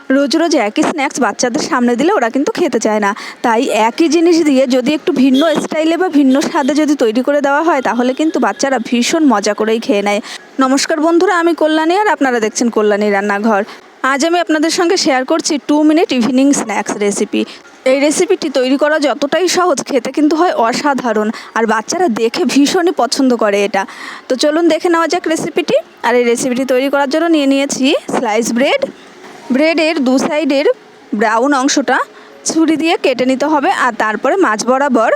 রোজ রোজ একই স্ন্যাক্স বাচ্চাদের সামনে দিলে ওরা কিন্তু খেতে চায় না। তাই একই জিনিস দিয়ে যদি একটু ভিন্ন স্টাইলে বা ভিন্ন স্বাদে যদি তৈরি করে দেওয়া হয় তাহলে কিন্তু বাচ্চারা ভীষণ মজা করেই খেয়ে নেয়। নমস্কার বন্ধুরা, আমি কল্যাণী আর আপনারা দেখছেন কল্যাণী রান্নাঘর। আজ আমি আপনাদের সঙ্গে শেয়ার করছি 2 মিনিট ইভিনিং স্ন্যাক্স রেসিপি। এই রেসিপিটি তৈরি করা যতটাই সহজ, খেতে কিন্তু হয় অসাধারণ, আর বাচ্চারা দেখে ভীষণই পছন্দ করে এটা। তো চলুন দেখে নেওয়া যাক রেসিপিটি। আর এই রেসিপিটি তৈরি করার জন্য নিয়ে নিয়েছি স্লাইস ব্রেডের দু সাইডের ব্রাউন অংশটা ছুরি দিয়ে কেটে নিতে হবে, আর তারপরে মাঝ বরাবর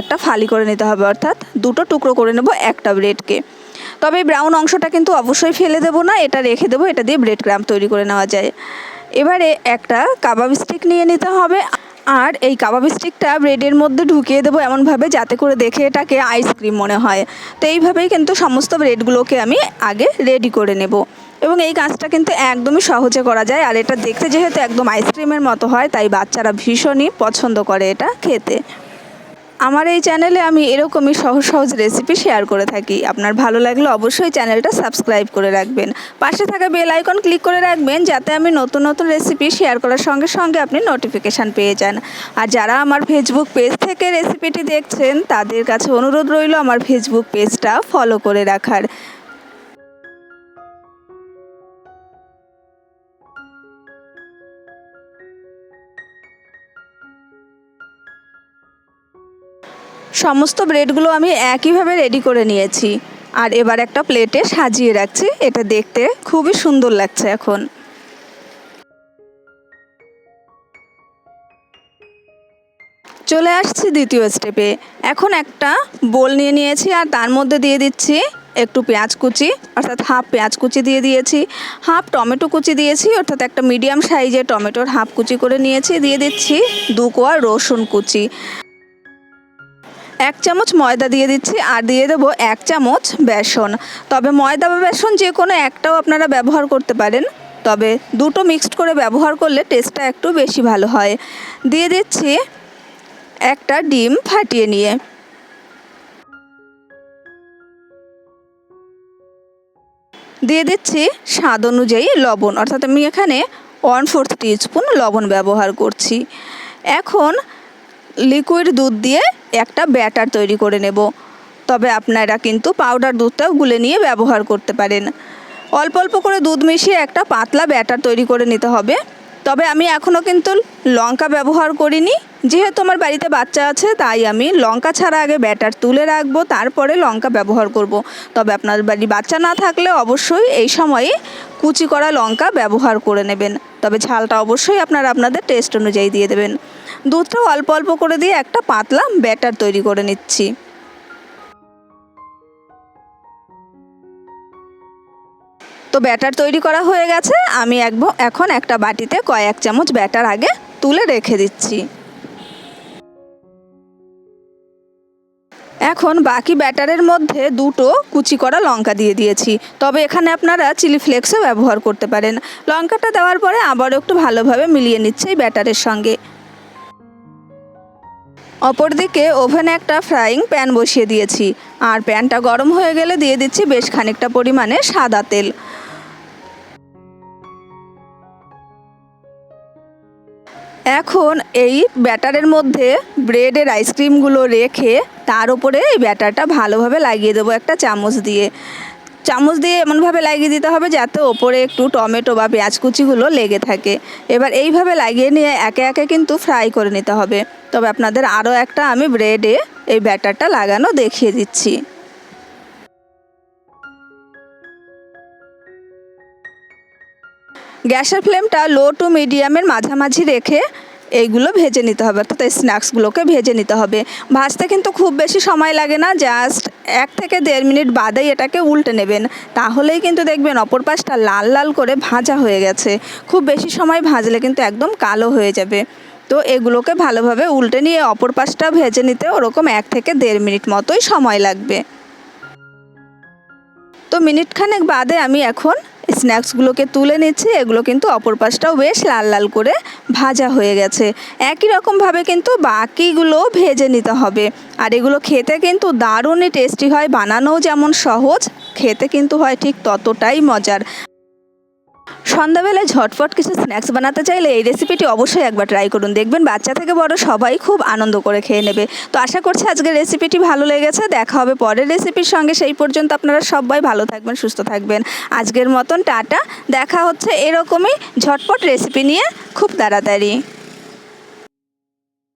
একটা ফালি করে নিতে হবে, অর্থাৎ দুটো টুকরো করে নেব একটা ব্রেডকে। তবে এই ব্রাউন অংশটা কিন্তু অবশ্যই ফেলে দেবো না, এটা রেখে দেবো, এটা দিয়ে ব্রেড ক্রাম্ব তৈরি করে নেওয়া যায়। এবারে একটা কাবাব স্টিক নিয়ে নিতে হবে, আর এই কাবাব স্টিকটা ব্রেডের মধ্যে ঢুকিয়ে দেবো এমনভাবে যাতে করে দেখে এটাকে আইসক্রিম মনে হয়। তো এইভাবেই কিন্তু সমস্ত ব্রেডগুলোকে আমি আগে রেডি করে নেব, এবং এই কাজটা কিন্তু একদমই সহজে করা যায়। আর এটা দেখতে যেহেতু একদম আইসক্রিমের মতো হয়, তাই বাচ্চারা ভীষণই পছন্দ করে এটা খেতে। আমার এই চ্যানেলে আমি এরকমই সহজ সহজ রেসিপি শেয়ার করে থাকি। আপনার ভালো লাগলে অবশ্যই চ্যানেলটা সাবস্ক্রাইব করে রাখবেন, পাশে থাকা বেল আইকন ক্লিক করে রাখবেন, যাতে আমি নতুন নতুন রেসিপি শেয়ার করার সঙ্গে সঙ্গে আপনি নোটিফিকেশান পেয়ে যান। আর যারা আমার ফেসবুক পেজ থেকে রেসিপিটি দেখছেন তাদের কাছে অনুরোধ রইল আমার ফেসবুক পেজটা ফলো করে রাখার। সমস্ত ব্রেডগুলো আমি একইভাবে রেডি করে নিয়েছি, আর এবার একটা প্লেটে সাজিয়ে রাখছি। এটা দেখতে খুবই সুন্দর লাগছে। এখন চলে আসছি দ্বিতীয় স্টেপে। এখন একটা বোল নিয়ে নিয়েছি, আর তার মধ্যে দিয়ে দিচ্ছি একটু পেঁয়াজ কুচি, অর্থাৎ হাফ পেঁয়াজ কুচি দিয়ে দিয়েছি, হাফ টমেটো কুচি দিয়েছি, অর্থাৎ একটা মিডিয়াম সাইজের টমেটোর হাফ কুচি করে নিয়েছি, দিয়ে দিচ্ছি 2 কোয়া রসুন কুচি, 1 চামচ ময়দা দিয়ে দিচ্ছি, আর দিয়ে দেবো 1 চামচ বেসন। তবে ময়দা বা বেসন যে কোনো একটাও আপনারা ব্যবহার করতে পারেন, তবে দুটো মিক্সড করে ব্যবহার করলে টেস্টটা একটু বেশি ভালো হয়। দিয়ে দিচ্ছি একটা ডিম ফাটিয়ে নিয়ে, দিয়ে দিচ্ছি স্বাদ অনুযায়ী লবণ, অর্থাৎ আমি এখানে 1/4 টিস্পুন লবণ ব্যবহার করছি। এখন লিকুইড দুধ দিয়ে একটা ব্যাটার তৈরি করে নেব। তবে আপনারা কিন্তু পাউডার দুধটাও গুলে নিয়ে ব্যবহার করতে পারেন। অল্প অল্প করে দুধ মিশিয়ে একটা পাতলা ব্যাটার তৈরি করে নিতে হবে। তবে আমি এখনও কিন্তু লঙ্কা ব্যবহার করিনি, যেহেতু আমার বাড়িতে বাচ্চা আছে, তাই আমি লঙ্কা ছাড়া আগে ব্যাটার তুলে রাখবো, তারপরে লঙ্কা ব্যবহার করব। তবে আপনার বাড়ি বাচ্চা না থাকলে অবশ্যই এই সময়ে কুচি করা লঙ্কা ব্যবহার করে নেবেন, তবে ঝালটা অবশ্যই আপনারা আপনাদের টেস্ট অনুযায়ী দিয়ে দেবেন। দুধটাও অল্প অল্প করে দিয়ে একটা পাতলা ব্যাটার তৈরি করে নিচ্ছি। তো ব্যাটার তৈরি করা হয়ে গেছে, আমি এখন একটা বাটিতে কয়েক চামচ ব্যাটার আগে তুলে রেখে দিচ্ছি। এখন বাকি ব্যাটারের মধ্যে দুটো কুচি করা লঙ্কা দিয়ে দিয়েছি, তবে এখানে আপনারা চিলি ফ্লেক্সও ব্যবহার করতে পারেন। লঙ্কাটা দেওয়ার পরে আবারও একটু ভালোভাবে মিলিয়ে নিচ্ছে এই ব্যাটারের সঙ্গে। অপরদিকে ওভেনে একটা ফ্রাইং প্যান বসিয়ে দিয়েছি, আর প্যানটা গরম হয়ে গেলে দিয়ে দিচ্ছি বেশ খানিকটা পরিমাণে সাদা তেল। এখন এই ব্যাটারের মধ্যে ব্রেডের আইসক্রিমগুলো রেখে তার উপরে এই ব্যাটারটা ভালোভাবে লাগিয়ে দেবো একটা চামচ দিয়ে এমনভাবে লাগিয়ে দিতে হবে যাতে ওপরে একটু টমেটো বা পেঁয়াজ কুচিগুলো লেগে থাকে। এবার এইভাবে লাগিয়ে নিয়ে একে একে কিন্তু ফ্রাই করে নিতে হবে। তবে আপনাদের আরও একটা আমি ব্রেডে এই ব্যাটারটা লাগানো দেখিয়ে দিচ্ছি। গ্যাসের ফ্লেমটা লো টু মিডিয়ামের মাঝামাঝি রেখে এইগুলো ভেজে নিতে হবে, অর্থাৎ এই স্ন্যাক্সগুলোকে ভেজে নিতে হবে। ভাজতে কিন্তু খুব বেশি সময় লাগে না, জাস্ট 1 থেকে 1.5 মিনিট বাদেই এটাকে উল্টে নেবেন, তাহলেই কিন্তু দেখবেন অপর পাশটা লাল লাল করে ভাজা হয়ে গেছে। খুব বেশি সময় ভাজলে কিন্তু একদম কালো হয়ে যাবে। তো এগুলোকে ভালোভাবে উল্টে নিয়ে অপর পাশটা ভেজে নিতে ওরকম 1 থেকে 1.5 মিনিট মতোই সময় লাগবে। তো মিনিটখানেক বাদে আমি এখন স্ন্যাক্সগুলোকে তুলে নিচ্ছি। এগুলো কিন্তু অপর পাশটাও বেশ লাল লাল করে ভাজা হয়ে গেছে। একই রকমভাবে কিন্তু বাকিগুলো ভেজে নিতে হবে। আর এগুলো খেতে কিন্তু দারুণই টেস্টি হয়, বানানোও যেমন সহজ, খেতে কিন্তু হয় ঠিক ততটাই মজার। সন্ধ্যাবেলায় ঝটপট কিছু স্ন্যাক্স বানাতে চাইলে এই রেসিপিটি অবশ্যই একবার ট্রাই করুন, দেখবেন বাচ্চা থেকে বড় সবাই খুব আনন্দ করে খেয়ে নেবে। তো আশা করছি আজকের রেসিপিটি ভালো লেগেছে। দেখা হবে পরের রেসিপির সঙ্গে, সেই পর্যন্ত আপনারা সবাই ভালো থাকবেন, সুস্থ থাকবেন। আজকের মতন টাটা, দেখা হচ্ছে এরকমই ঝটপট রেসিপি নিয়ে খুব তাড়াতাড়ি।